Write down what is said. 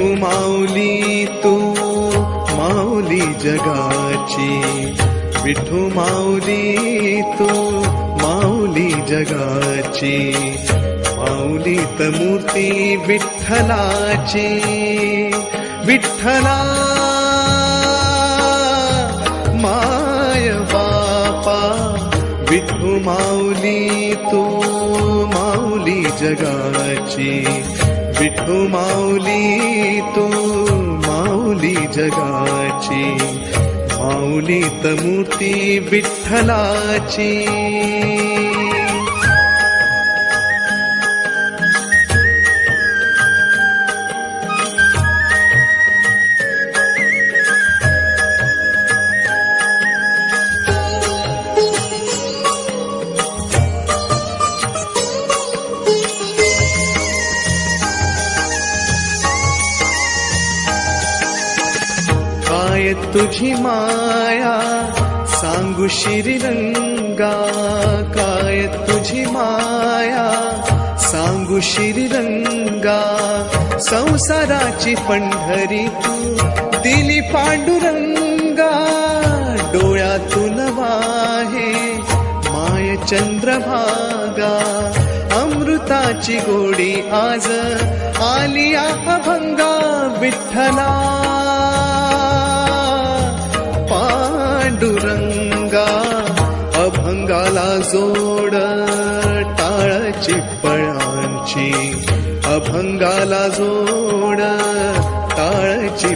विठू माऊली तू माऊली जगाची, विठू माऊली तू माऊली जगाची, माऊलीत मूर्ती विठ्ठलाची, विठ्ठला माय बापा, विठू माऊली तू माऊली जगाची, विठू माऊली तू माऊली जगाची, माऊलीत मूर्ती विठ्ठलाची. काय तुझी माया सांगू श्रीरंगा, काय तुझी माया सांगू श्रीरंगा, संसाराची पंढरी तू दिली पांडुरंगा, डोळ्यातून वाहे माय चंद्रभागा, अमृताची गोडी आज आली अभंगा, विठ्ठला पांडुरंगा, अभंगाला जोड टाळची फळांची, अभंगाला जोड टाळची